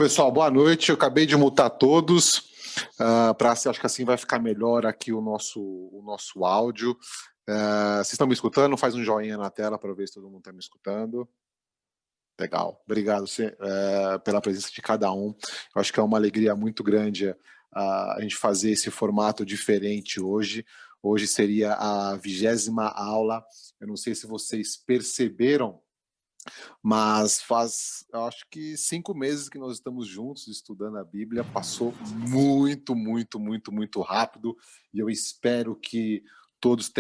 Pessoal, boa noite. Eu acabei de mutar todos, acho que assim vai ficar melhor aqui o nosso áudio. Vocês estão me escutando? Faz um joinha na tela para ver se todo mundo está me escutando. Legal, obrigado pela presença de cada um. Eu acho que é uma alegria muito grande a gente fazer esse formato diferente hoje. Hoje seria a 20ª aula. Eu não sei se vocês perceberam, mas eu acho que 5 meses que nós estamos juntos estudando a Bíblia, passou muito rápido, e eu espero que todos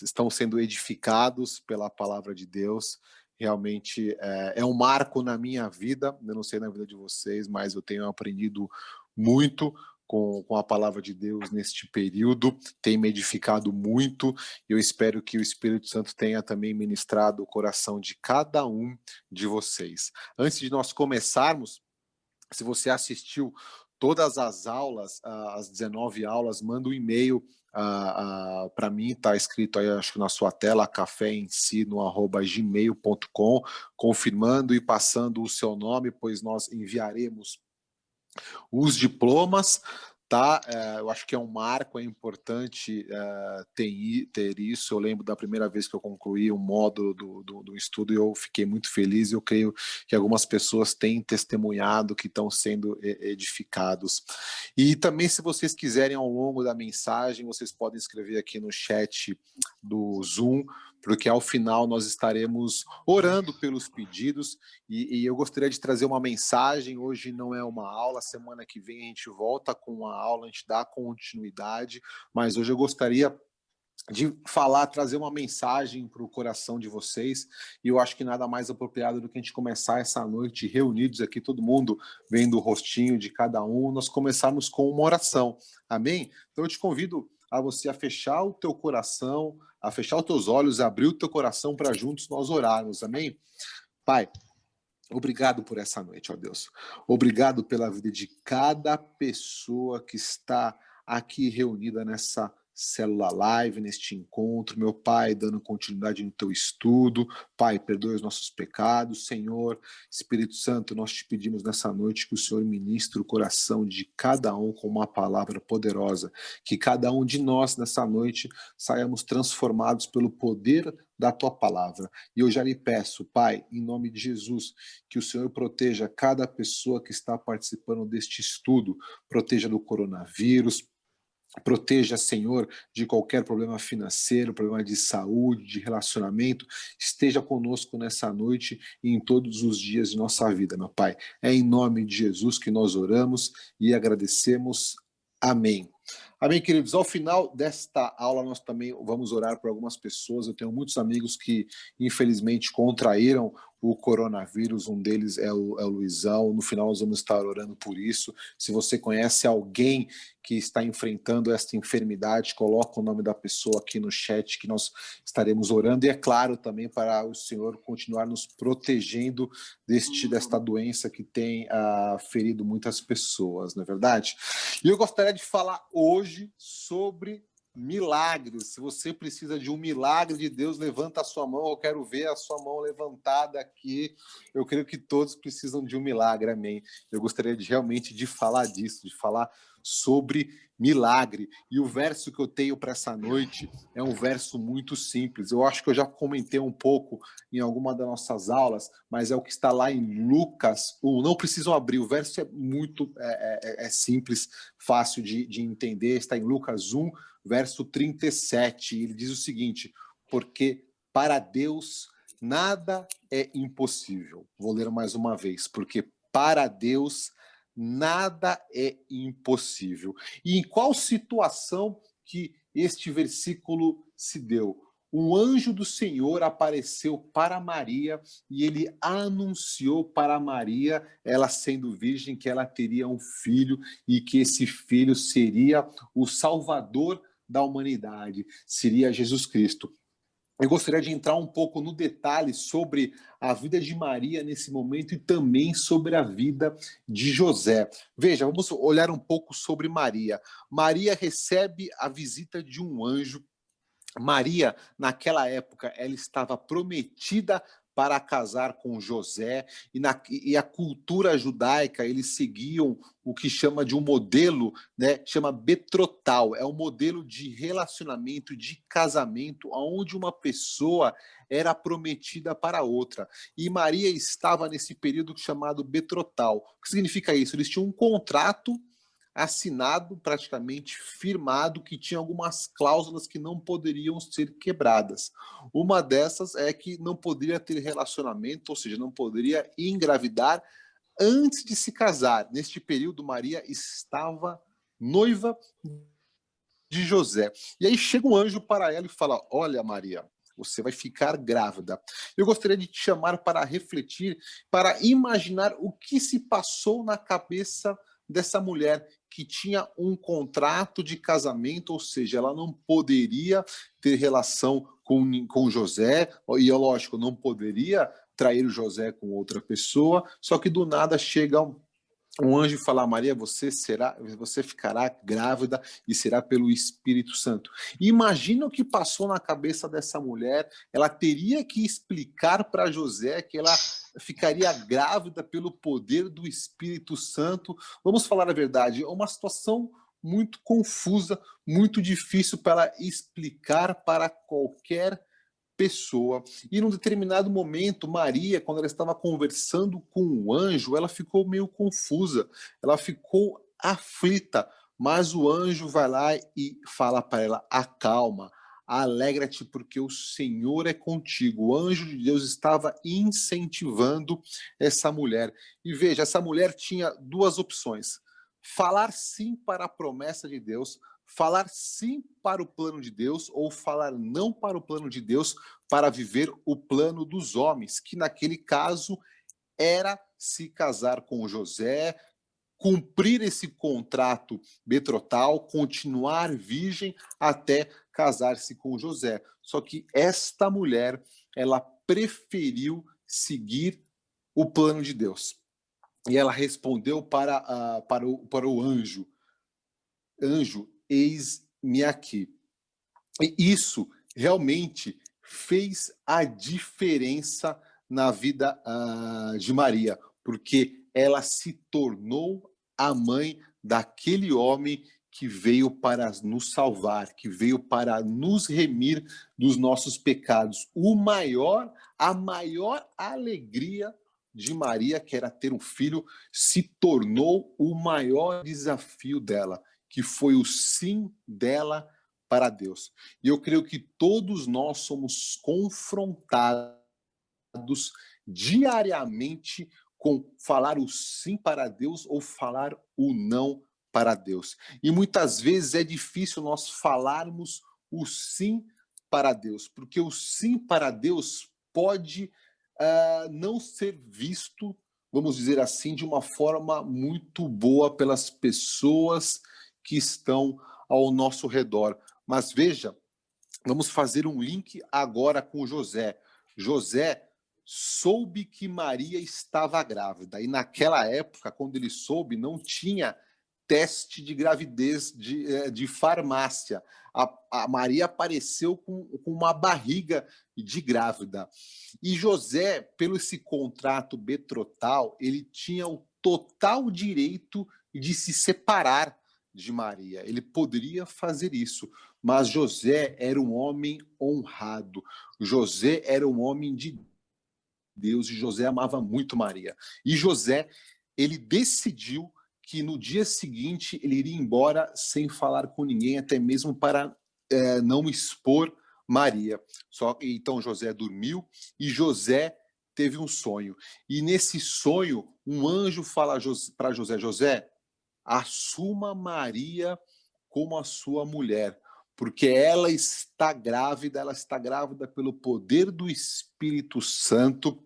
estão sendo edificados pela palavra de Deus. Realmente é um marco na minha vida, eu não sei na vida de vocês, mas eu tenho aprendido muito com a palavra de Deus neste período, tem me edificado muito. Eu espero que o Espírito Santo tenha também ministrado o coração de cada um de vocês. Antes de nós começarmos, se você assistiu todas as aulas, as 19 aulas, manda um e-mail para mim, está escrito aí, acho que na sua tela, caféensino@gmail.com, confirmando e passando o seu nome, pois nós enviaremos os diplomas, tá? Eu acho que é um marco, é importante ter isso. Eu lembro da primeira vez que eu concluí um módulo do estudo e eu fiquei muito feliz. Eu creio que algumas pessoas têm testemunhado que estão sendo edificados. E também, se vocês quiserem, ao longo da mensagem, vocês podem escrever aqui no chat do Zoom, porque ao final nós estaremos orando pelos pedidos, e eu gostaria de trazer uma mensagem. Hoje não é uma aula, semana que vem a gente volta com uma aula, a gente dá continuidade, mas hoje eu gostaria de trazer uma mensagem para o coração de vocês, e eu acho que nada mais apropriado do que a gente começar essa noite reunidos aqui, todo mundo vendo o rostinho de cada um, nós começarmos com uma oração, amém? Então eu te convido a você a fechar o teu coração, a fechar os teus olhos, a abrir o teu coração para juntos nós orarmos, amém? Pai, obrigado por essa noite, ó Deus. Obrigado pela vida de cada pessoa que está aqui reunida nessa célula live, neste encontro. Meu Pai, dando continuidade no teu estudo. Pai, perdoe os nossos pecados. Senhor, Espírito Santo, nós te pedimos nessa noite que o Senhor ministre o coração de cada um com uma palavra poderosa. Que cada um de nós, nessa noite, saiamos transformados pelo poder da tua palavra. E eu já lhe peço, Pai, em nome de Jesus, que o Senhor proteja cada pessoa que está participando deste estudo, proteja do coronavírus, proteja, Senhor, de qualquer problema financeiro, problema de saúde, de relacionamento. Esteja conosco nessa noite e em todos os dias de nossa vida, meu Pai. É em nome de Jesus que nós oramos e agradecemos. Amém. Amém, queridos. Ao final desta aula, nós também vamos orar por algumas pessoas. Eu tenho muitos amigos que, infelizmente, contraíram o coronavírus. Um deles é o Luizão. No final, nós vamos estar orando por isso. Se você conhece alguém que está enfrentando esta enfermidade, coloca o nome da pessoa aqui no chat, que nós estaremos orando. E, é claro, também para o Senhor continuar nos protegendo desta doença que tem ferido muitas pessoas, não é verdade? E eu gostaria de falar hoje sobre milagres. Se você precisa de um milagre de Deus, levanta a sua mão. Eu quero ver a sua mão levantada aqui. Eu creio que todos precisam de um milagre, amém? Eu gostaria realmente de falar disso, de falar sobre milagre. E o verso que eu tenho para essa noite é um verso muito simples. Eu acho que eu já comentei um pouco em alguma das nossas aulas, mas é o que está lá em Lucas 1. Não precisam abrir, o verso é muito simples, fácil de entender. Está em Lucas 1, verso 37. Ele diz o seguinte: porque para Deus nada é impossível. Vou ler mais uma vez. Porque para Deus nada é impossível. E em qual situação que este versículo se deu? Um anjo do Senhor apareceu para Maria e ele anunciou para Maria, ela sendo virgem, que ela teria um filho e que esse filho seria o Salvador da humanidade, seria Jesus Cristo. Eu gostaria de entrar um pouco no detalhe sobre a vida de Maria nesse momento e também sobre a vida de José. Veja, vamos olhar um pouco sobre Maria. Maria recebe a visita de um anjo. Maria, naquela época, ela estava prometida para casar com José, e a cultura judaica, eles seguiam o que chama de um modelo, né, chama betrotal, é um modelo de relacionamento, de casamento, onde uma pessoa era prometida para outra. E Maria estava nesse período chamado betrotal. O que significa isso? Eles tinham um contrato assinado, praticamente firmado, que tinha algumas cláusulas que não poderiam ser quebradas. Uma dessas é que não poderia ter relacionamento, ou seja, não poderia engravidar antes de se casar. Neste período, Maria estava noiva de José. E aí chega um anjo para ela e fala: Olha, Maria, você vai ficar grávida. Eu gostaria de te chamar para refletir, para imaginar o que se passou na cabeça dessa mulher que tinha um contrato de casamento, ou seja, ela não poderia ter relação com José, e lógico, não poderia trair o José com outra pessoa, só que do nada chega um anjo fala: Maria, você ficará grávida e será pelo Espírito Santo. Imagina o que passou na cabeça dessa mulher. Ela teria que explicar para José que ela ficaria grávida pelo poder do Espírito Santo. Vamos falar a verdade, é uma situação muito confusa, muito difícil para ela explicar para qualquer pessoa. E num determinado momento, Maria, quando ela estava conversando com o anjo, ela ficou meio confusa, ela ficou aflita, mas o anjo vai lá e fala para ela: acalma, alegra-te, porque o Senhor é contigo. O anjo de Deus estava incentivando essa mulher. E veja, essa mulher tinha duas opções: falar sim para a promessa de Deus, falar sim para o plano de Deus, ou falar não para o plano de Deus, para viver o plano dos homens, que naquele caso era se casar com José, cumprir esse contrato betrotal, continuar virgem até casar-se com José. Só que esta mulher, ela preferiu seguir o plano de Deus. E ela respondeu para o anjo: Anjo, eis-me aqui. E isso realmente fez a diferença na vida de Maria, porque ela se tornou a mãe daquele homem que veio para nos salvar, que veio para nos remir dos nossos pecados. A maior alegria de Maria, que era ter um filho, se tornou o maior desafio dela, que foi o sim dela para Deus. E eu creio que todos nós somos confrontados diariamente com falar o sim para Deus ou falar o não para Deus. E muitas vezes é difícil nós falarmos o sim para Deus, porque o sim para Deus pode não ser visto, vamos dizer assim, de uma forma muito boa pelas pessoas que estão ao nosso redor. Mas veja, vamos fazer um link agora com José. José soube que Maria estava grávida, e naquela época, quando ele soube, não tinha teste de gravidez de farmácia. A Maria apareceu com uma barriga de grávida. E José, pelo esse contrato betrotal, ele tinha o total direito de se separar de Maria. Ele poderia fazer isso, mas José era um homem honrado. José era um homem de Deus e José amava muito Maria. E José, ele decidiu que no dia seguinte ele iria embora sem falar com ninguém, até mesmo para não expor Maria. Então José dormiu e José teve um sonho. E nesse sonho, um anjo fala para José: José, assuma Maria como a sua mulher, porque ela está grávida pelo poder do Espírito Santo,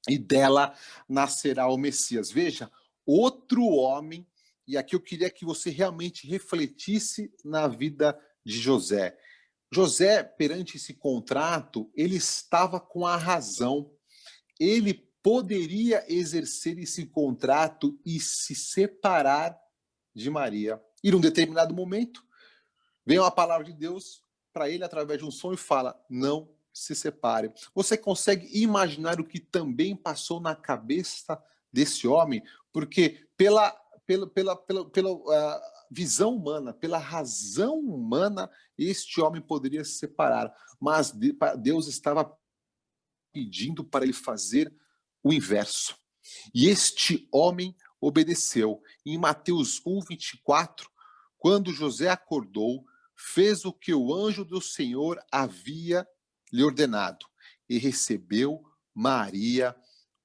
e dela nascerá o Messias. Veja, outro homem, e aqui eu queria que você realmente refletisse na vida de José. José, perante esse contrato, ele estava com a razão. Ele poderia exercer esse contrato e se separar de Maria. E num determinado momento, vem uma palavra de Deus para ele através de um sonho e fala: não se separe. Você consegue imaginar o que também passou na cabeça desse homem? Porque pela visão humana, pela razão humana, este homem poderia se separar. Mas Deus estava pedindo para ele fazer o inverso. E este homem obedeceu. Em Mateus 1:24, quando José acordou, fez o que o anjo do Senhor havia lhe ordenado e recebeu Maria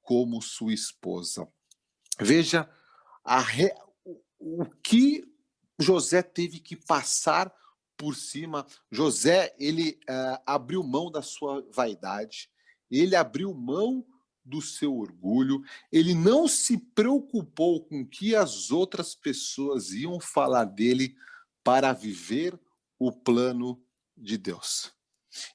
como sua esposa. Veja o que José teve que passar por cima. José, ele abriu mão da sua vaidade, ele abriu mão do seu orgulho, ele não se preocupou com o que as outras pessoas iam falar dele para viver o plano de Deus.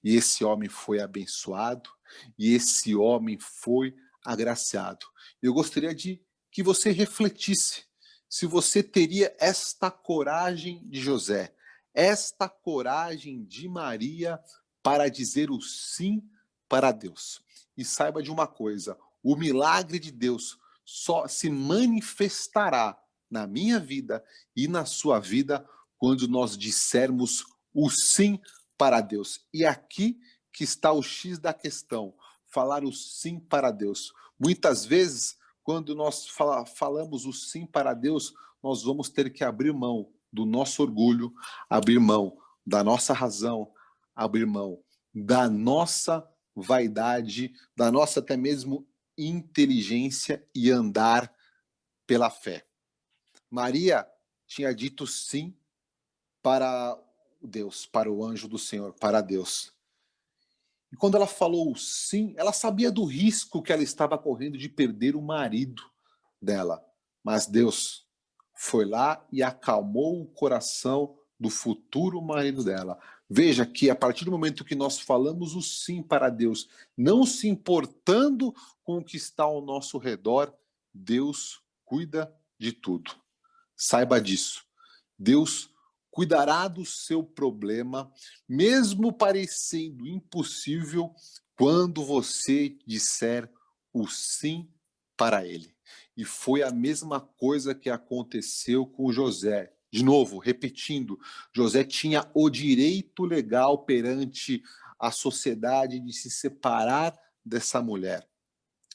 E esse homem foi abençoado, e esse homem foi agraciado. Eu gostaria de que você refletisse se você teria esta coragem de José, esta coragem de Maria para dizer o sim para Deus. E saiba de uma coisa, o milagre de Deus só se manifestará na minha vida e na sua vida quando nós dissermos o sim para Deus. E aqui que está o X da questão, falar o sim para Deus. Muitas vezes, quando nós falamos o sim para Deus, nós vamos ter que abrir mão do nosso orgulho, abrir mão da nossa razão, abrir mão da nossa vaidade, da nossa até mesmo inteligência e andar pela fé. Maria tinha dito sim para Deus, para o anjo do Senhor, para Deus. E quando ela falou sim, ela sabia do risco que ela estava correndo de perder o marido dela. Mas Deus foi lá e acalmou o coração do futuro marido dela. Veja que a partir do momento que nós falamos o sim para Deus, não se importando com o que está ao nosso redor, Deus cuida de tudo. Saiba disso. Deus cuidará do seu problema, mesmo parecendo impossível, quando você disser o sim para ele. E foi a mesma coisa que aconteceu com José. De novo, repetindo, José tinha o direito legal perante a sociedade de se separar dessa mulher.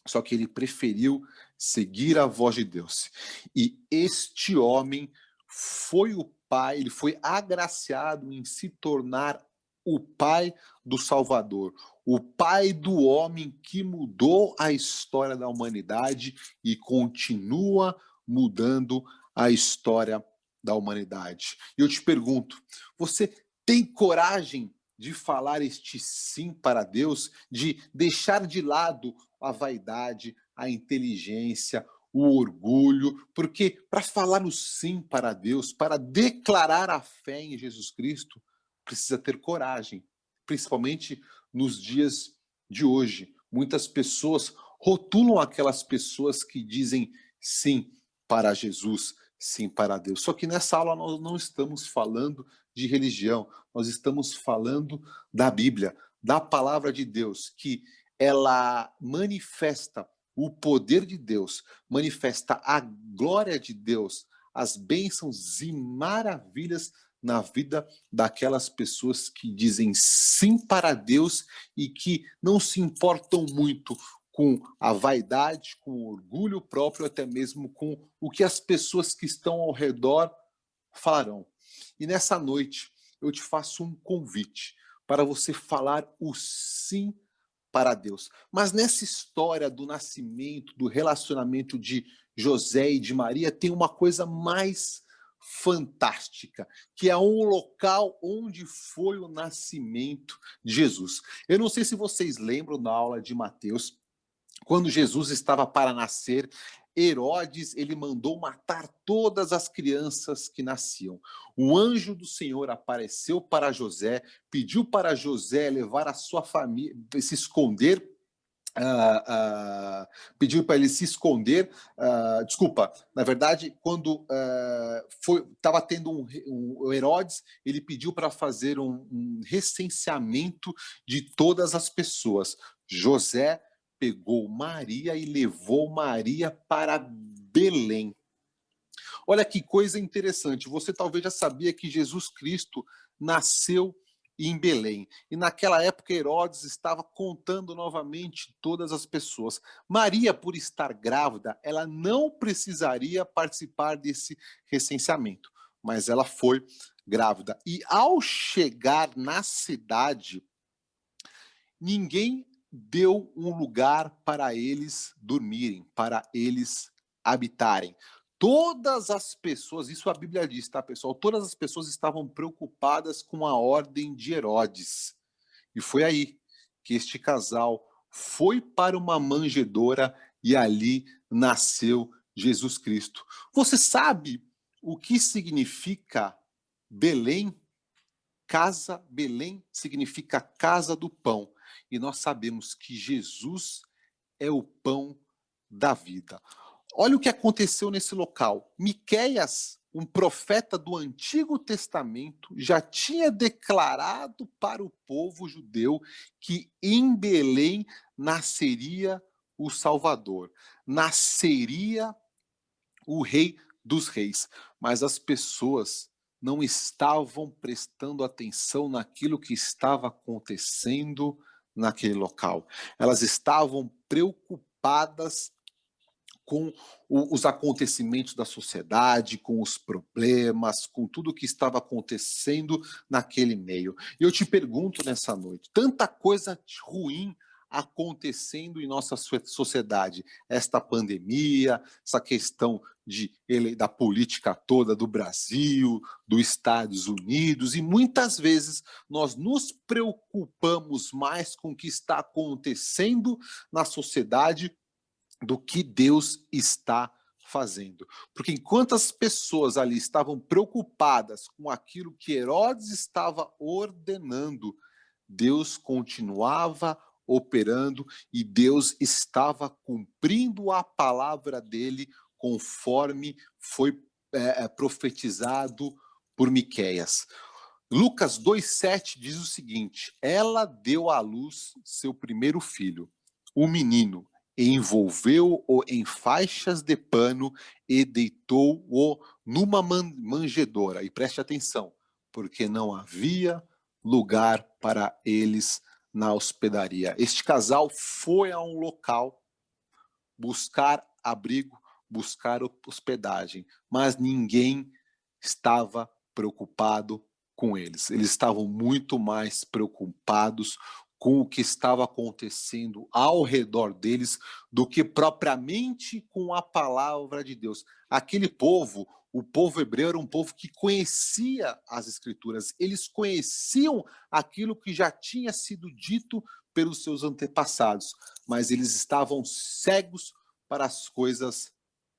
Só que ele preferiu seguir a voz de Deus. E este homem foi o pai, ele foi agraciado em se tornar o pai do Salvador, o pai do homem que mudou a história da humanidade e continua mudando a história da humanidade. E eu te pergunto, você tem coragem de falar este sim para Deus, de deixar de lado a vaidade, a inteligência, o orgulho, porque para falar o sim para Deus, para declarar a fé em Jesus Cristo, precisa ter coragem, principalmente nos dias de hoje. Muitas pessoas rotulam aquelas pessoas que dizem sim para Jesus, sim para Deus. Só que nessa aula nós não estamos falando de religião, nós estamos falando da Bíblia, da palavra de Deus, que ela manifesta o poder de Deus, manifesta a glória de Deus, as bênçãos e maravilhas na vida daquelas pessoas que dizem sim para Deus e que não se importam muito com a vaidade, com o orgulho próprio, até mesmo com o que as pessoas que estão ao redor falarão. E nessa noite eu te faço um convite para você falar o sim para Deus. Mas nessa história do nascimento, do relacionamento de José e de Maria, tem uma coisa mais fantástica, que é um local onde foi o nascimento de Jesus. Eu não sei se vocês lembram da aula de Mateus, quando Jesus estava para nascer, Herodes, ele mandou matar todas as crianças que nasciam. O anjo do Senhor apareceu para José, pediu para José levar a sua família, se esconder pediu para ele se esconder. Desculpa, na verdade, quando estava tendo o Herodes, ele pediu para fazer um recenseamento de todas as pessoas. José pegou Maria e levou Maria para Belém. Olha que coisa interessante. Você talvez já sabia que Jesus Cristo nasceu em Belém. E naquela época Herodes estava contando novamente todas as pessoas. Maria, por estar grávida, ela não precisaria participar desse recenseamento, mas ela foi grávida. E ao chegar na cidade, ninguém deu um lugar para eles dormirem, para eles habitarem. Todas as pessoas, isso a Bíblia diz, tá, pessoal? Todas as pessoas estavam preocupadas com a ordem de Herodes. E foi aí que este casal foi para uma manjedoura e ali nasceu Jesus Cristo. Você sabe o que significa Belém? Casa, Belém significa casa do pão. E nós sabemos que Jesus é o pão da vida. Olha o que aconteceu nesse local. Miqueias, um profeta do Antigo Testamento, já tinha declarado para o povo judeu que em Belém nasceria o Salvador, nasceria o Rei dos Reis. Mas as pessoas não estavam prestando atenção naquilo que estava acontecendo naquele local. Elas estavam preocupadas com os acontecimentos da sociedade, com os problemas, com tudo o que estava acontecendo naquele meio. E eu te pergunto nessa noite, tanta coisa ruim acontecendo em nossa sociedade, esta pandemia, essa questão da política toda do Brasil, dos Estados Unidos, e muitas vezes nós nos preocupamos mais com o que está acontecendo na sociedade do que Deus está fazendo. Porque enquanto as pessoas ali estavam preocupadas com aquilo que Herodes estava ordenando, Deus continuava operando e Deus estava cumprindo a palavra dele conforme foi profetizado por Miqueias. Lucas 2,7 diz o seguinte: ela deu à luz seu primeiro filho, o menino, envolveu-o em faixas de pano e deitou-o numa manjedoura. E preste atenção, porque não havia lugar para eles na hospedaria. Este casal foi a um local buscar abrigo, buscar hospedagem, mas ninguém estava preocupado com eles. Eles estavam muito mais preocupados com o que estava acontecendo ao redor deles do que propriamente com a palavra de Deus. Aquele povo, o povo hebreu, era um povo que conhecia as escrituras, eles conheciam aquilo que já tinha sido dito pelos seus antepassados, mas eles estavam cegos para as coisas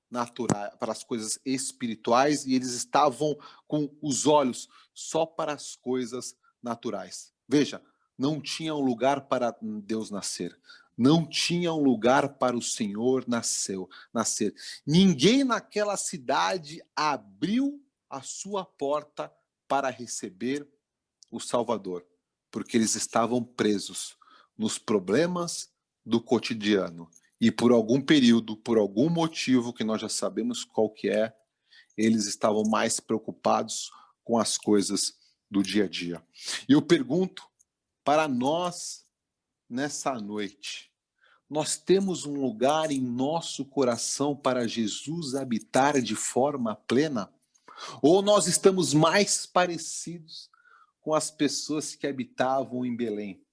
naturais, para as coisas espirituais, e eles estavam com os olhos só para as coisas naturais. Veja, não tinha um lugar para Deus nascer. Não tinha um lugar para o Senhor nascer. Ninguém naquela cidade abriu a sua porta para receber o Salvador, porque eles estavam presos nos problemas do cotidiano. E por algum período, por algum motivo que nós já sabemos qual que é, eles estavam mais preocupados com as coisas do dia a dia. E eu pergunto para nós nessa noite, nós temos um lugar em nosso coração para Jesus habitar de forma plena? Ou nós estamos mais parecidos com as pessoas que habitavam em Belém,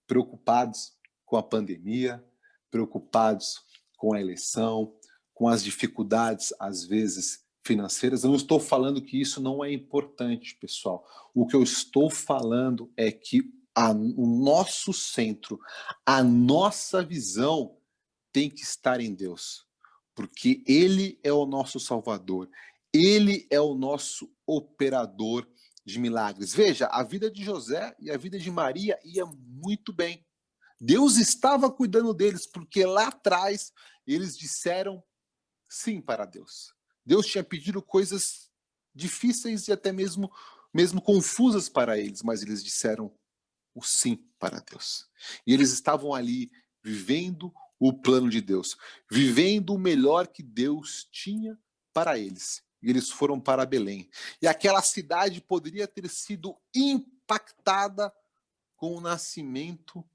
preocupados com a pandemia, preocupados com a eleição, com as dificuldades, às vezes, financeiras? Eu não estou falando que isso não é importante, pessoal. O que eu estou falando é que o nosso centro, a nossa visão tem que estar em Deus, porque Ele é o nosso Salvador, Ele é o nosso operador de milagres. Veja, a vida de José e a vida de Maria ia muito bem. Deus estava cuidando deles, porque lá atrás eles disseram sim para Deus. Deus tinha pedido coisas difíceis e até mesmo confusas para eles, mas eles disseram o sim para Deus. E eles estavam ali vivendo o plano de Deus, vivendo o melhor que Deus tinha para eles. E eles foram para Belém. E aquela cidade poderia ter sido impactada com o nascimento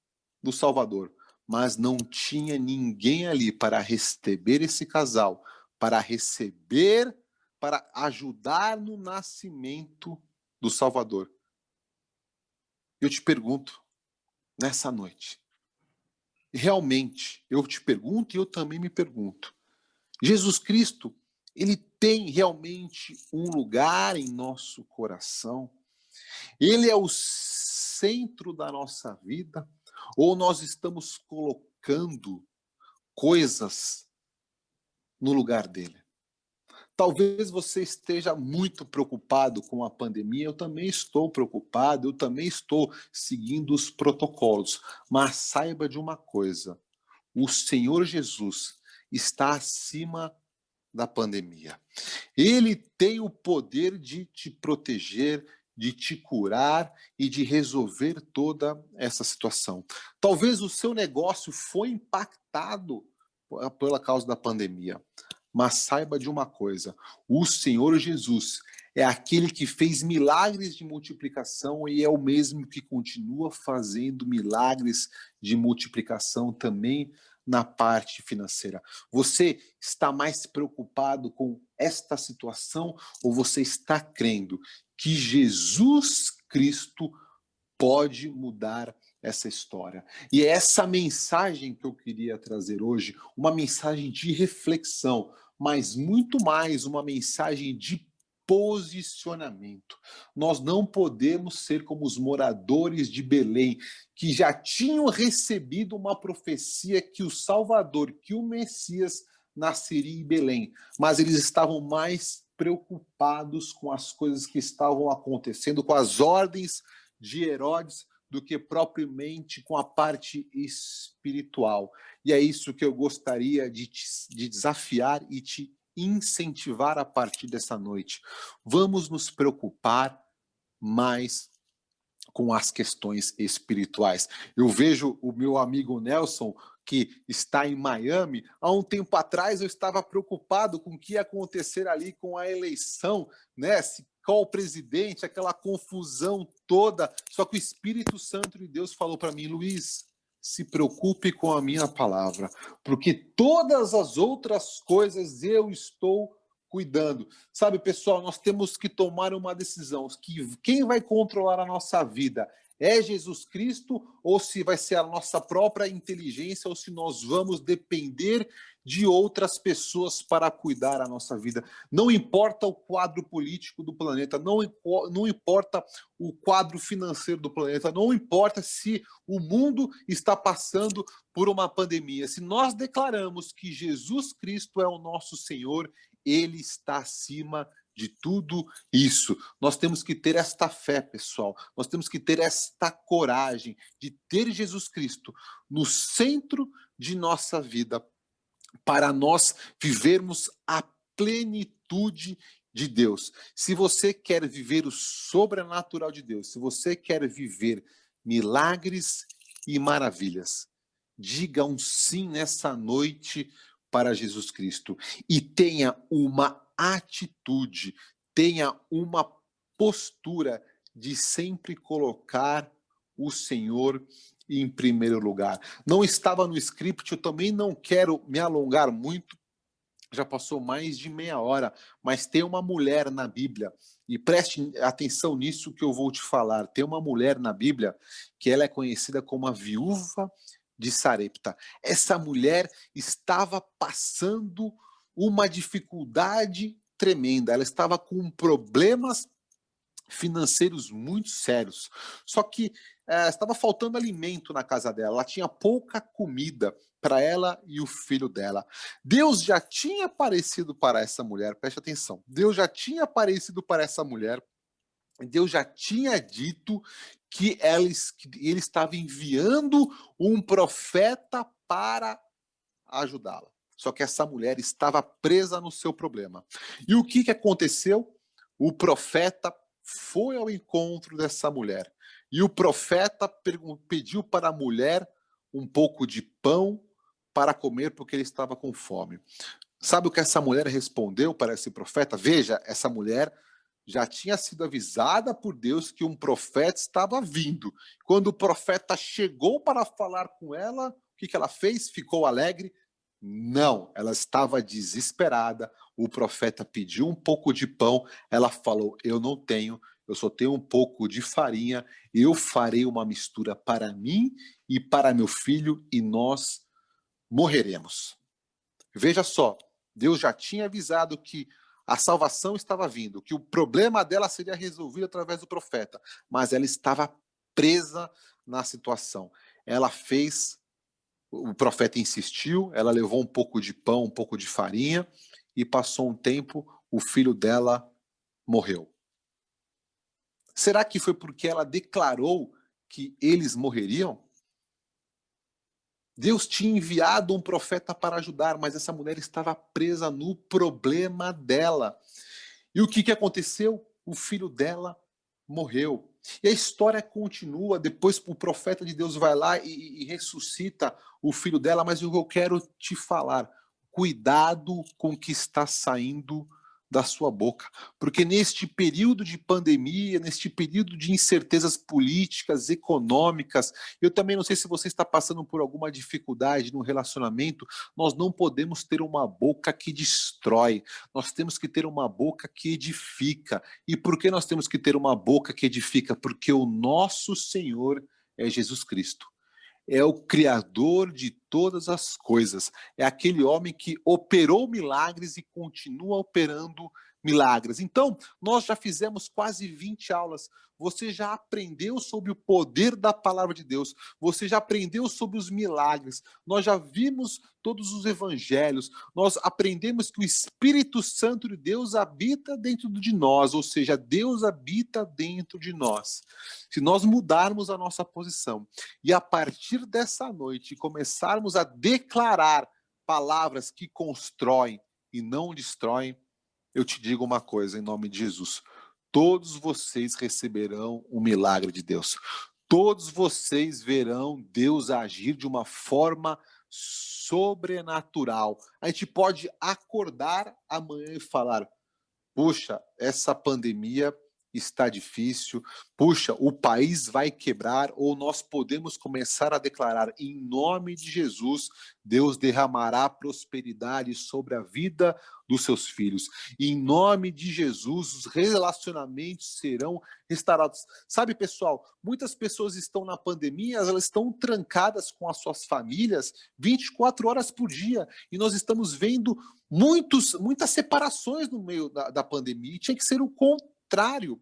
do Salvador, mas não tinha ninguém ali para receber esse casal, para receber, para ajudar no nascimento do Salvador. Eu te pergunto, nessa noite, realmente, eu te pergunto e eu também me pergunto, Jesus Cristo, ele tem realmente um lugar em nosso coração? Ele é o centro da nossa vida? Ou nós estamos colocando coisas no lugar dele? Talvez você esteja muito preocupado com a pandemia, eu também estou preocupado, eu também estou seguindo os protocolos. Mas saiba de uma coisa, o Senhor Jesus está acima da pandemia. Ele tem o poder de te proteger, de te curar e de resolver toda essa situação. Talvez o seu negócio foi impactado pela causa da pandemia, mas saiba de uma coisa, o Senhor Jesus é aquele que fez milagres de multiplicação e é o mesmo que continua fazendo milagres de multiplicação também na parte financeira. Você está mais preocupado com esta situação ou você está crendo que Jesus Cristo pode mudar essa história? E é essa mensagem que eu queria trazer hoje, uma mensagem de reflexão, mas muito mais uma mensagem de posicionamento. Nós não podemos ser como os moradores de Belém, que já tinham recebido uma profecia que o Salvador, que o Messias nasceria em Belém, mas eles estavam mais preocupados com as coisas que estavam acontecendo, com as ordens de Herodes, do que propriamente com a parte espiritual. E é isso que eu gostaria de desafiar e te incentivar a partir dessa noite. Vamos nos preocupar mais com as questões espirituais. Eu vejo o meu amigo Nelson, que está em Miami. Há um tempo atrás eu estava preocupado com o que ia acontecer ali com a eleição, né? Qual o presidente, aquela confusão toda. Só que o Espírito Santo de Deus falou para mim, Luiz, se preocupe com a minha palavra, porque todas as outras coisas eu estou cuidando. Sabe, pessoal, nós temos que tomar uma decisão, que quem vai controlar a nossa vida é Jesus Cristo ou se vai ser a nossa própria inteligência ou se nós vamos depender de outras pessoas para cuidar a nossa vida. Não importa o quadro político do planeta, não importa o quadro financeiro do planeta, não importa se o mundo está passando por uma pandemia. Se nós declaramos que Jesus Cristo é o nosso Senhor, ele está acima de tudo isso. Nós temos que ter esta fé, pessoal. Nós temos que ter esta coragem de ter Jesus Cristo no centro de nossa vida para nós vivermos a plenitude de Deus. Se você quer viver o sobrenatural de Deus, se você quer viver milagres e maravilhas, diga um sim nessa noite para Jesus Cristo e tenha uma atitude, tenha uma postura de sempre colocar o Senhor em primeiro lugar. Não estava no script, eu também não quero me alongar muito, já passou mais de meia hora, mas tem uma mulher na Bíblia, e preste atenção nisso que eu vou te falar. Tem uma mulher na Bíblia que ela é conhecida como a viúva de Sarepta. Essa mulher estava passando uma dificuldade tremenda, ela estava com problemas financeiros muito sérios. Só que estava faltando alimento na casa dela, ela tinha pouca comida para ela e o filho dela. Deus já tinha aparecido para essa mulher, preste atenção, Deus já tinha aparecido para essa mulher, Deus já tinha dito que ele estava enviando um profeta para ajudá-la. Só que essa mulher estava presa no seu problema. E o que aconteceu? O profeta foi ao encontro dessa mulher. E o profeta pediu para a mulher um pouco de pão para comer, porque ele estava com fome. Sabe o que essa mulher respondeu para esse profeta? Veja, essa mulher já tinha sido avisada por Deus que um profeta estava vindo. Quando o profeta chegou para falar com ela, o que ela fez? Ficou alegre? Não, ela estava desesperada. O profeta pediu um pouco de pão. Ela falou: eu não tenho, eu só tenho um pouco de farinha. Eu farei uma mistura para mim e para meu filho e nós morreremos. Veja só, Deus já tinha avisado que a salvação estava vindo, que o problema dela seria resolvido através do profeta, mas ela estava presa na situação. Ela fez, o profeta insistiu, ela levou um pouco de pão, um pouco de farinha, e passou um tempo, o filho dela morreu. Será que foi porque ela declarou que eles morreriam? Deus tinha enviado um profeta para ajudar, mas essa mulher estava presa no problema dela. E o que aconteceu? O filho dela morreu. E a história continua. Depois o profeta de Deus vai lá e ressuscita o filho dela. Mas o que eu quero te falar: cuidado com o que está saindo da sua boca, porque neste período de pandemia, neste período de incertezas políticas, econômicas, eu também não sei se você está passando por alguma dificuldade no relacionamento, nós não podemos ter uma boca que destrói, nós temos que ter uma boca que edifica. E por que nós temos que ter uma boca que edifica? Porque o nosso Senhor é Jesus Cristo. É o Criador de todas as coisas. É aquele homem que operou milagres e continua operando milagres. Então, nós já fizemos quase 20 aulas. Você já aprendeu sobre o poder da palavra de Deus. Você já aprendeu sobre os milagres. Nós já vimos todos os evangelhos. Nós aprendemos que o Espírito Santo de Deus habita dentro de nós, ou seja, Deus habita dentro de nós. Se nós mudarmos a nossa posição e a partir dessa noite começarmos a declarar palavras que constroem e não destroem, eu te digo uma coisa em nome de Jesus: todos vocês receberão o milagre de Deus. Todos vocês verão Deus agir de uma forma sobrenatural. A gente pode acordar amanhã e falar: puxa, essa pandemia está difícil, puxa, o país vai quebrar, ou nós podemos começar a declarar: em nome de Jesus, Deus derramará prosperidade sobre a vida dos seus filhos. Em nome de Jesus, os relacionamentos serão restaurados. Sabe, pessoal, muitas pessoas estão na pandemia, elas estão trancadas com as suas famílias 24 horas por dia, e nós estamos vendo muitas separações no meio da pandemia, e tinha que ser o contrário.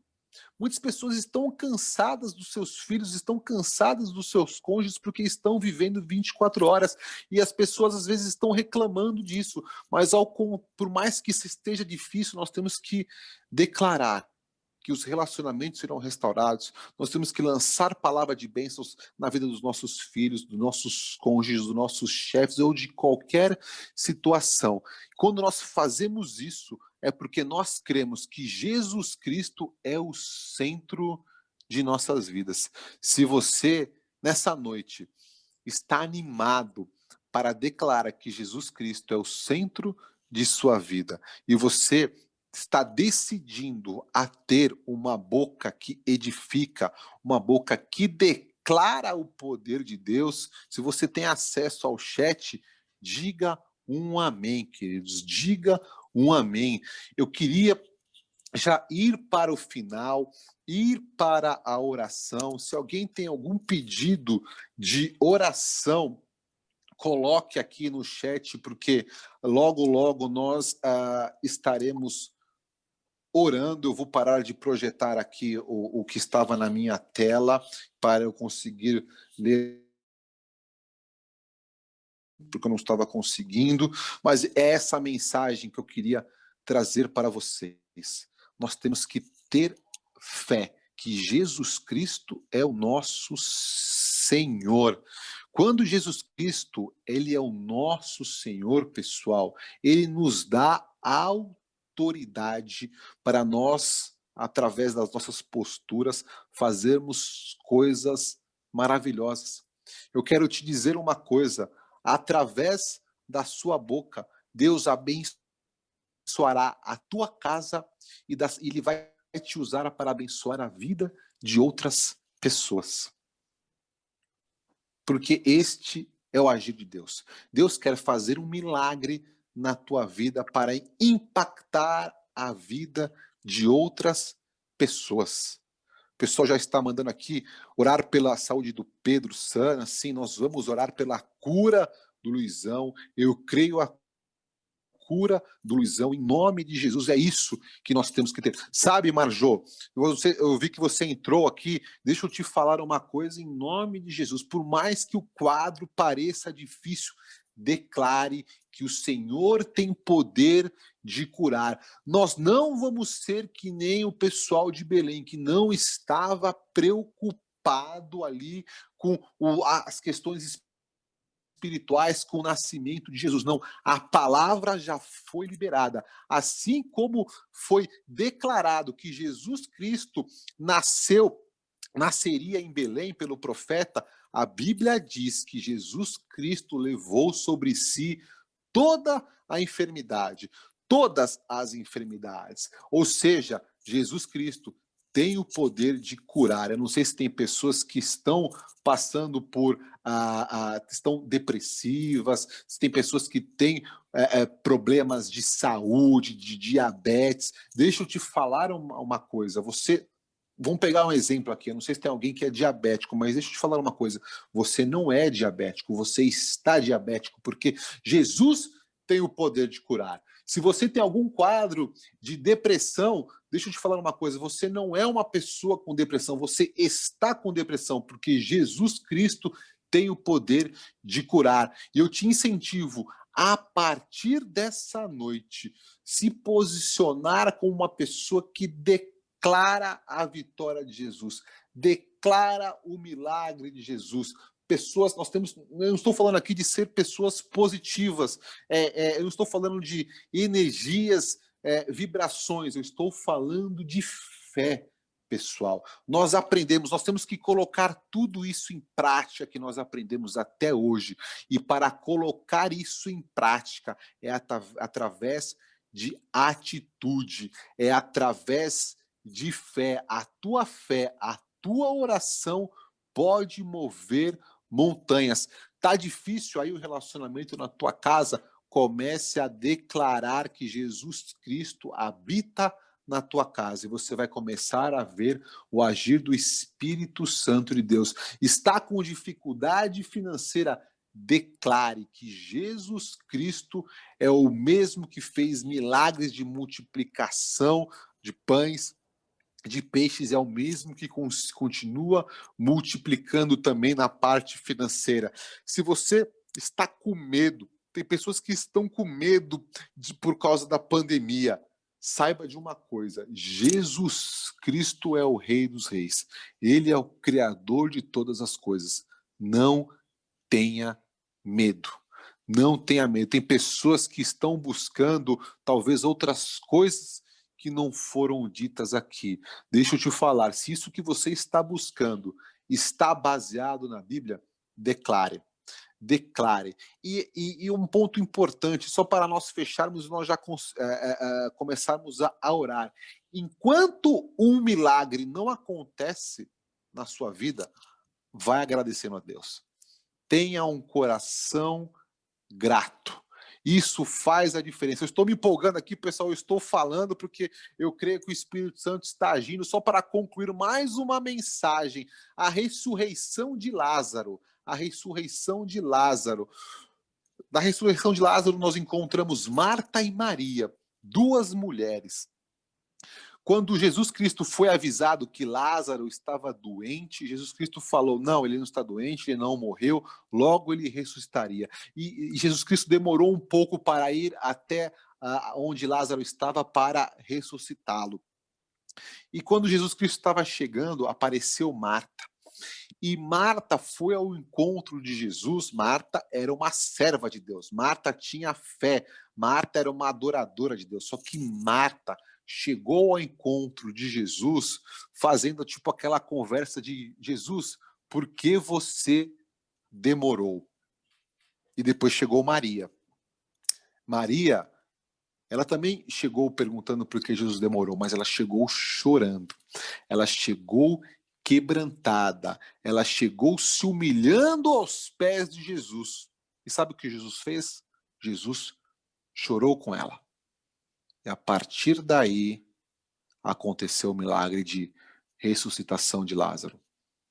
Muitas pessoas estão cansadas dos seus filhos, estão cansadas dos seus cônjuges, porque estão vivendo 24 horas, e as pessoas às vezes estão reclamando disso, mas por mais que isso esteja difícil, nós temos que declarar que os relacionamentos serão restaurados, nós temos que lançar palavra de bênçãos na vida dos nossos filhos, dos nossos cônjuges, dos nossos chefes ou de qualquer situação. Quando nós fazemos isso, é porque nós cremos que Jesus Cristo é o centro de nossas vidas. Se você, nessa noite, está animado para declarar que Jesus Cristo é o centro de sua vida e você está decidindo a ter uma boca que edifica, uma boca que declara o poder de Deus, se você tem acesso ao chat, diga um amém, queridos, diga um amém. Eu queria já ir para o final, ir para a oração. Se alguém tem algum pedido de oração, coloque aqui no chat, porque logo, logo nós estaremos orando. Eu vou parar de projetar aqui o que estava na minha tela para eu conseguir ler, porque eu não estava conseguindo, mas é essa mensagem que eu queria trazer para vocês. Nós temos que ter fé que Jesus Cristo é o nosso Senhor. Quando Jesus Cristo, ele é o nosso Senhor, pessoal, ele nos dá autoridade para nós, através das nossas posturas, fazermos coisas maravilhosas. Eu quero te dizer uma coisa, através da sua boca, Deus abençoará a tua casa e ele vai te usar para abençoar a vida de outras pessoas. Porque este é o agir de Deus. Deus quer fazer um milagre na tua vida para impactar a vida de outras pessoas. O pessoal já está mandando aqui orar pela saúde do Pedro Sana. Sim, nós vamos orar pela cura do Luizão. Eu creio a cura do Luizão, em nome de Jesus. É isso que nós temos que ter. Sabe, Marjô, eu vi que você entrou aqui, deixa eu te falar uma coisa em nome de Jesus. Por mais que o quadro pareça difícil, declare que o Senhor tem poder de curar. Nós não vamos ser que nem o pessoal de Belém, que não estava preocupado ali com as questões espirituais com o nascimento de Jesus. Não, a palavra já foi liberada. Assim como foi declarado que Jesus Cristo nasceria em Belém pelo profeta, a Bíblia diz que Jesus Cristo levou sobre si toda a enfermidade, todas as enfermidades. Ou seja, Jesus Cristo tem o poder de curar. Eu não sei se tem pessoas que estão passando por estão depressivas, se tem pessoas que têm problemas de saúde, de diabetes. Deixa eu te falar uma coisa. Vamos pegar um exemplo aqui. Eu não sei se tem alguém que é diabético, mas deixa eu te falar uma coisa. Você não é diabético, você está diabético, porque Jesus tem o poder de curar. Se você tem algum quadro de depressão, deixa eu te falar uma coisa, você não é uma pessoa com depressão, você está com depressão, porque Jesus Cristo tem o poder de curar. E eu te incentivo, a partir dessa noite, se posicionar como uma pessoa que declara a vitória de Jesus, declara o milagre de Jesus. Pessoas, eu não estou falando aqui de ser pessoas positivas, eu não estou falando de energias, vibrações, eu estou falando de fé, pessoal. Nós temos que colocar tudo isso em prática que nós aprendemos até hoje. E para colocar isso em prática é através de atitude, é através de fé. A tua oração pode mover montanhas. Tá difícil aí o relacionamento na tua casa? Comece a declarar que Jesus Cristo habita na tua casa e você vai começar a ver o agir do Espírito Santo de Deus. Está com dificuldade financeira? Declare que Jesus Cristo é o mesmo que fez milagres de multiplicação de pães, de peixes, é o mesmo que continua multiplicando também na parte financeira. Se você está com medo, tem pessoas que estão com medo por causa da pandemia, saiba de uma coisa, Jesus Cristo é o Rei dos Reis, Ele é o Criador de todas as coisas. Não tenha medo. Não tenha medo. Tem pessoas que estão buscando talvez outras coisas que não foram ditas aqui. Deixa eu te falar, se isso que você está buscando está baseado na Bíblia, declare. Declare. E um ponto importante, só para nós fecharmos, nós já começarmos a orar. Enquanto um milagre não acontece na sua vida, vai agradecendo a Deus. Tenha um coração grato. Isso faz a diferença. Eu estou me empolgando aqui, pessoal, eu estou falando porque eu creio que o Espírito Santo está agindo. Só para concluir mais uma mensagem, a ressurreição de Lázaro. A ressurreição de Lázaro. Na ressurreição de Lázaro nós encontramos Marta e Maria, duas mulheres. Quando Jesus Cristo foi avisado que Lázaro estava doente, Jesus Cristo falou, não, ele não está doente, ele não morreu, logo ele ressuscitaria. E Jesus Cristo demorou um pouco para ir até onde Lázaro estava para ressuscitá-lo. E quando Jesus Cristo estava chegando, apareceu Marta. E Marta foi ao encontro de Jesus. Marta era uma serva de Deus. Marta tinha fé. Marta era uma adoradora de Deus. Só que Marta chegou ao encontro de Jesus fazendo tipo aquela conversa de Jesus, por que você demorou? E depois chegou Maria. Maria, ela também chegou perguntando por que Jesus demorou, mas ela chegou chorando. Ela chegou quebrantada. Ela chegou se humilhando aos pés de Jesus. E sabe o que Jesus fez? Jesus chorou com ela. E a partir daí aconteceu o milagre de ressuscitação de Lázaro.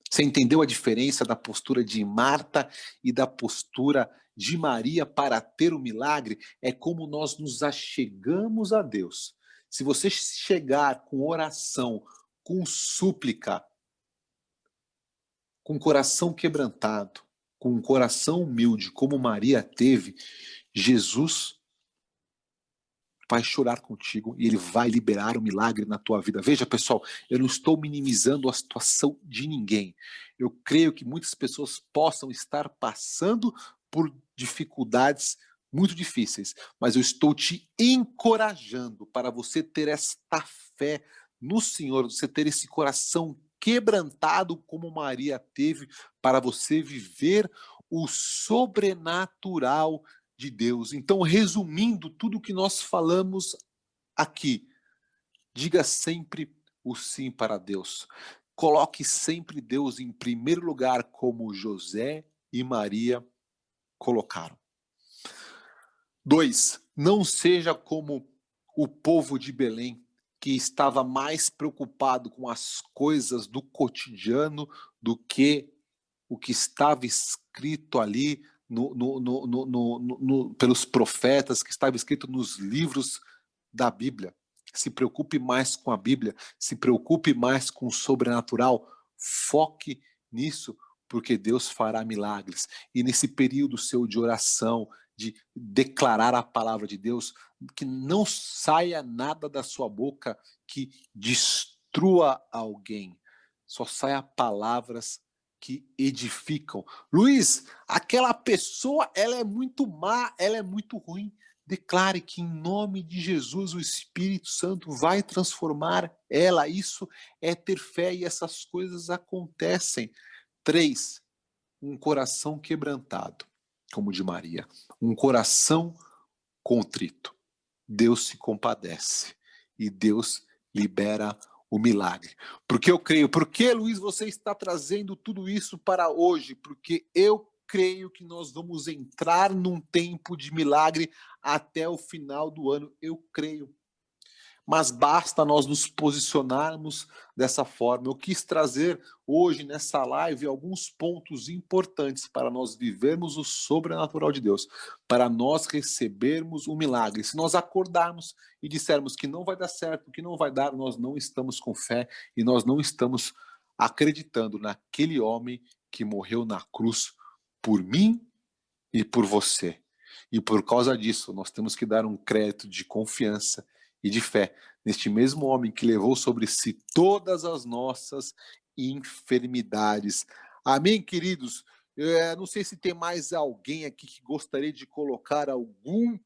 Você entendeu a diferença da postura de Marta e da postura de Maria para ter o milagre? É como nós nos achegamos a Deus. Se você chegar com oração, com súplica, com coração quebrantado, com um coração humilde, como Maria teve, Jesus vai chorar contigo e ele vai liberar um milagre na tua vida. Veja, pessoal, eu não estou minimizando a situação de ninguém. Eu creio que muitas pessoas possam estar passando por dificuldades muito difíceis, mas eu estou te encorajando para você ter esta fé no Senhor, você ter esse coração quebrantado como Maria teve, para você viver o sobrenatural de Deus. Então, resumindo tudo que nós falamos aqui, diga sempre o sim para Deus. Coloque sempre Deus em primeiro lugar, como José e Maria colocaram. 2. Não seja como o povo de Belém, que estava mais preocupado com as coisas do cotidiano do que o que estava escrito ali pelos profetas, que estava escrito nos livros da Bíblia. Se preocupe mais com a Bíblia, se preocupe mais com o sobrenatural, foque nisso, porque Deus fará milagres. E nesse período seu de oração, de declarar a palavra de Deus, que não saia nada da sua boca que destrua alguém. Só saia palavras que edificam. Luiz, aquela pessoa, ela é muito má, ela é muito ruim. Declare que em nome de Jesus o Espírito Santo vai transformar ela. Isso é ter fé e essas coisas acontecem. 3. Um coração quebrantado, como o de Maria. Um coração contrito. Deus se compadece e Deus libera o milagre. Porque eu creio. Por que, Luiz, você está trazendo tudo isso para hoje? Porque eu creio que nós vamos entrar num tempo de milagre até o final do ano. Eu creio. Mas basta nós nos posicionarmos dessa forma. Eu quis trazer hoje nessa live alguns pontos importantes para nós vivermos o sobrenatural de Deus, para nós recebermos o milagre. Se nós acordarmos e dissermos que não vai dar certo, que não vai dar, nós não estamos com fé e nós não estamos acreditando naquele homem que morreu na cruz por mim e por você. E por causa disso, nós temos que dar um crédito de confiança e de fé neste mesmo homem que levou sobre si todas as nossas enfermidades. Amém, queridos? Não sei se tem mais alguém aqui que gostaria de colocar algum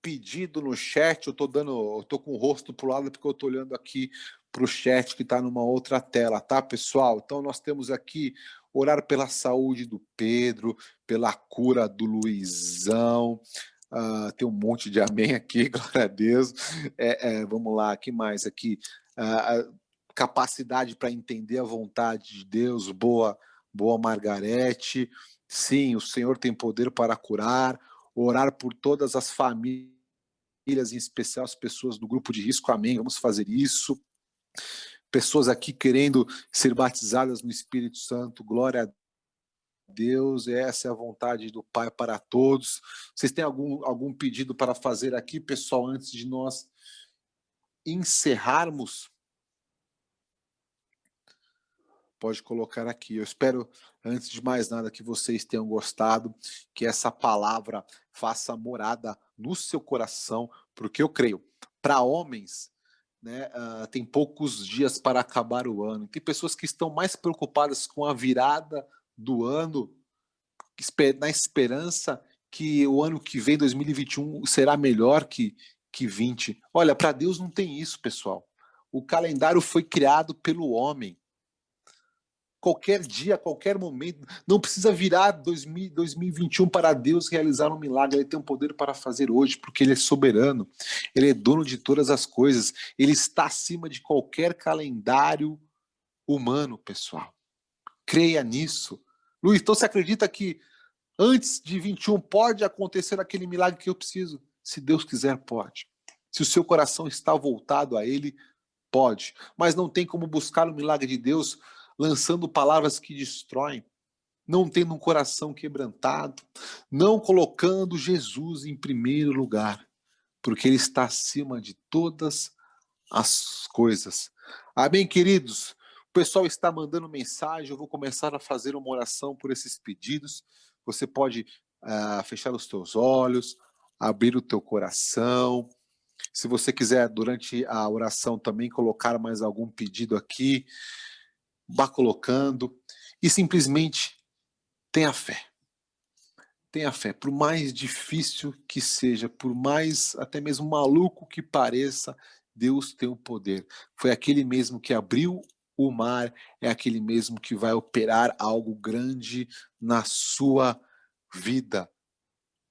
pedido no chat. Eu tô com o rosto pro lado porque eu tô olhando aqui pro chat que está numa outra tela, tá, pessoal? Então nós temos aqui orar pela saúde do Pedro, pela cura do Luizão. Tem um monte de amém aqui, glória a Deus. Vamos lá, que mais aqui? Capacidade para entender a vontade de Deus, boa Margarete. Sim, o Senhor tem poder para curar. Orar por todas as famílias, em especial as pessoas do grupo de risco, amém. Vamos fazer isso. Pessoas aqui querendo ser batizadas no Espírito Santo, glória a Deus, essa é a vontade do Pai para todos. Vocês têm algum pedido para fazer aqui, pessoal, antes de nós encerrarmos? Pode colocar aqui. Eu espero, antes de mais nada, que vocês tenham gostado, que essa palavra faça morada no seu coração, porque eu creio, para homens, né? Tem poucos dias para acabar o ano. Tem pessoas que estão mais preocupadas com a virada do ano, na esperança que o ano que vem, 2021, será melhor que 20. Olha, para Deus não tem isso, pessoal. O calendário foi criado pelo homem. Qualquer dia, qualquer momento, não precisa virar 2021 para Deus realizar um milagre. Ele tem um poder para fazer hoje, porque Ele é soberano, Ele é dono de todas as coisas, Ele está acima de qualquer calendário humano, pessoal. Creia nisso. Luiz, então você acredita que antes de 21 pode acontecer aquele milagre que eu preciso? Se Deus quiser, pode. Se o seu coração está voltado a Ele, pode. Mas não tem como buscar o milagre de Deus lançando palavras que destroem, não tendo um coração quebrantado, não colocando Jesus em primeiro lugar, porque Ele está acima de todas as coisas. Amém, queridos? O pessoal está mandando mensagem, eu vou começar a fazer uma oração por esses pedidos. Você pode fechar os teus olhos, abrir o teu coração. Se você quiser, durante a oração, também colocar mais algum pedido aqui, vá colocando e simplesmente tenha fé. Tenha fé, por mais difícil que seja, por mais até mesmo maluco que pareça, Deus tem o poder. Foi aquele mesmo que abriu o mar, é aquele mesmo que vai operar algo grande na sua vida.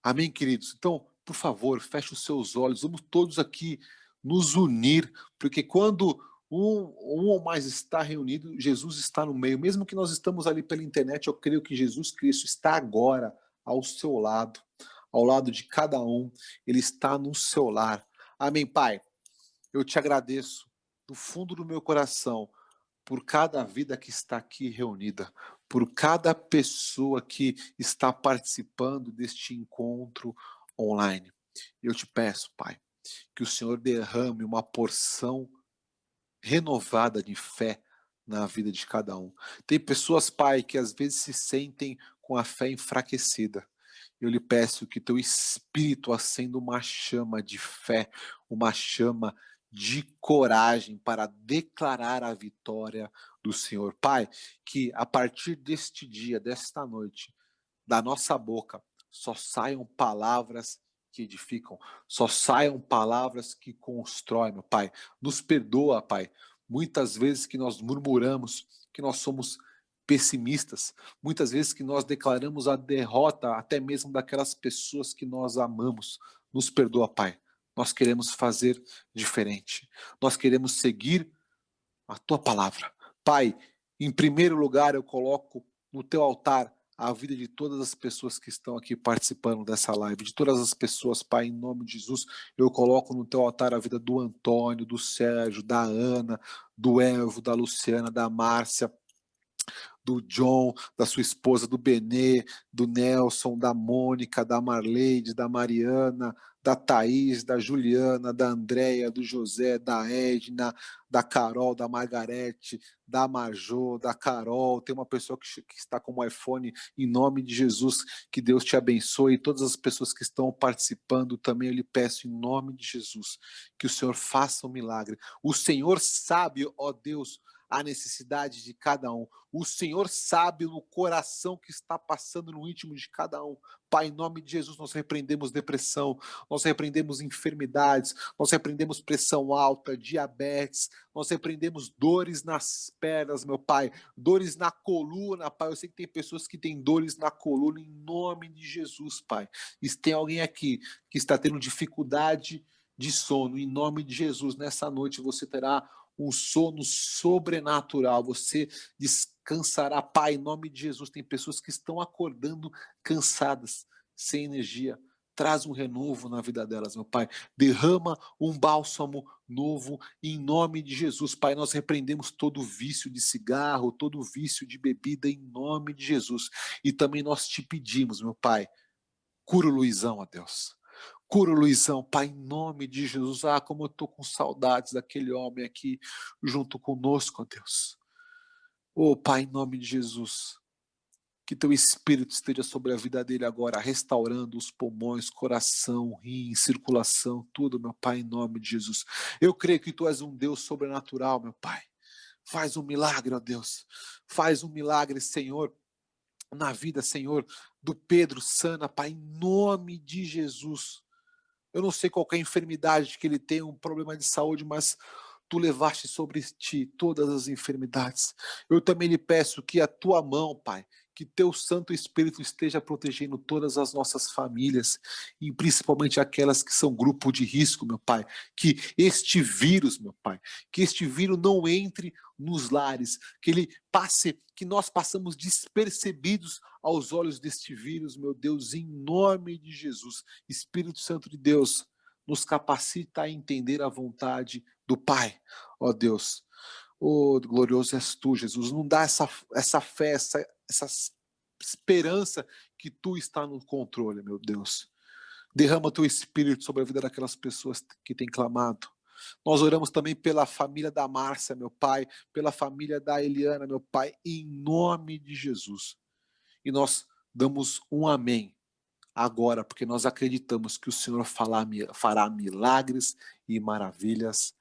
Amém, queridos? Então, por favor, feche os seus olhos, vamos todos aqui nos unir, porque quando um ou mais está reunido, Jesus está no meio. Mesmo que nós estamos ali pela internet, eu creio que Jesus Cristo está agora ao seu lado, ao lado de cada um, Ele está no seu lar. Amém, Pai? Eu te agradeço do fundo do meu coração por cada vida que está aqui reunida, por cada pessoa que está participando deste encontro online. Eu te peço, Pai, que o Senhor derrame uma porção renovada de fé na vida de cada um. Tem pessoas, Pai, que às vezes se sentem com a fé enfraquecida. Eu lhe peço que teu espírito acenda uma chama de fé, uma chama de coragem para declarar a vitória do Senhor. Pai, que a partir deste dia, desta noite, da nossa boca, só saiam palavras que edificam, só saiam palavras que constroem, meu Pai. Nos perdoa, Pai. Muitas vezes que nós murmuramos, que nós somos pessimistas, muitas vezes que nós declaramos a derrota até mesmo daquelas pessoas que nós amamos. Nos perdoa, Pai. Nós queremos fazer diferente. Nós queremos seguir a tua palavra. Pai, em primeiro lugar eu coloco no teu altar a vida de todas as pessoas que estão aqui participando dessa live, de todas as pessoas, Pai, em nome de Jesus, eu coloco no teu altar a vida do Antônio, do Sérgio, da Ana, do Evo, da Luciana, da Márcia, do John, da sua esposa, do Benê, do Nelson, da Mônica, da Marleide, da Mariana, da Thaís, da Juliana, da Andréia, do José, da Edna, da Carol, da Margarete, da Majô, da Carol. Tem uma pessoa que está com o iPhone, em nome de Jesus, que Deus te abençoe. E todas as pessoas que estão participando também, eu lhe peço em nome de Jesus, que o Senhor faça um milagre. O Senhor sabe, ó Deus, a necessidade de cada um. O Senhor sabe o coração que está passando no íntimo de cada um. Pai, em nome de Jesus, nós repreendemos depressão, nós repreendemos enfermidades, nós repreendemos pressão alta, diabetes, nós repreendemos dores nas pernas, meu Pai, dores na coluna, Pai. Eu sei que tem pessoas que têm dores na coluna, em nome de Jesus, Pai. E se tem alguém aqui que está tendo dificuldade de sono, em nome de Jesus, nessa noite você terá um sono sobrenatural, você descansará, Pai, em nome de Jesus. Tem pessoas que estão acordando cansadas, sem energia. Traz um renovo na vida delas, meu Pai. Derrama um bálsamo novo em nome de Jesus, Pai. Nós repreendemos todo vício de cigarro, todo vício de bebida em nome de Jesus. E também nós te pedimos, meu Pai, cura o Luizão, ó Deus. Cura o Luizão, Pai, em nome de Jesus. Ah, como eu estou com saudades daquele homem aqui junto conosco, ó Deus. Oh, Pai, em nome de Jesus. Que teu Espírito esteja sobre a vida dele agora, restaurando os pulmões, coração, rim, circulação, tudo, meu Pai, em nome de Jesus. Eu creio que tu és um Deus sobrenatural, meu Pai. Faz um milagre, ó Deus. Faz um milagre, Senhor, na vida, Senhor, do Pedro Sana, Pai, em nome de Jesus. Eu não sei qual é a enfermidade que ele tem, um problema de saúde, mas tu levaste sobre ti todas as enfermidades. Eu também lhe peço que a tua mão, Pai, que teu Santo Espírito esteja protegendo todas as nossas famílias, e principalmente aquelas que são grupo de risco, meu Pai. Que este vírus, meu Pai, que este vírus não entre nos lares, que ele passe, que nós passamos despercebidos aos olhos deste vírus, meu Deus, em nome de Jesus. Espírito Santo de Deus, nos capacita a entender a vontade do Pai, ó Deus. Oh, glorioso és tu, Jesus. Não dá essa fé, essa esperança que tu está no controle, meu Deus. Derrama teu Espírito sobre a vida daquelas pessoas que têm clamado. Nós oramos também pela família da Márcia, meu Pai, pela família da Eliana, meu Pai, em nome de Jesus. E nós damos um amém agora, porque nós acreditamos que o Senhor fará milagres e maravilhas.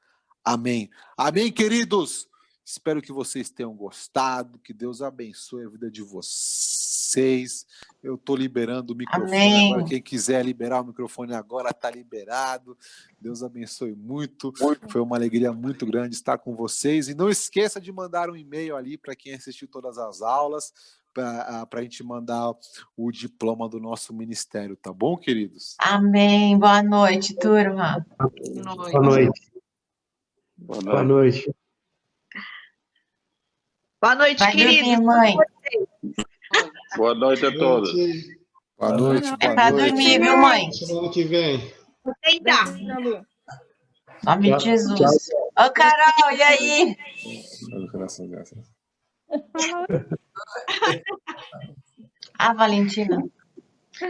Amém. Amém, queridos? Espero que vocês tenham gostado, que Deus abençoe a vida de vocês. Eu estou liberando o microfone agora. Quem quiser liberar o microfone agora, está liberado. Deus abençoe muito. Foi uma alegria muito grande estar com vocês. E não esqueça de mandar um e-mail ali para quem assistiu todas as aulas, para a gente mandar o diploma do nosso ministério, tá bom, queridos? Amém. Boa noite, turma. Boa noite. Boa noite. Boa noite, Vai queridos. dormir, mãe. Boa noite a todos. Boa noite, É pra dormir, viu, mãe? Semana que vem. Vou tentar. Nome de Jesus. Ô, Carol, e aí? Ah, Valentina.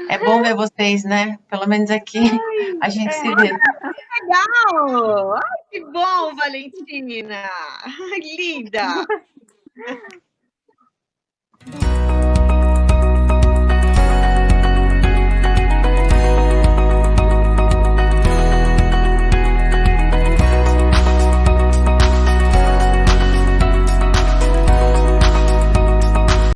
É bom ver vocês, né? Pelo menos aqui a gente se vê. Legal! Ai, que bom, Valentina! Linda!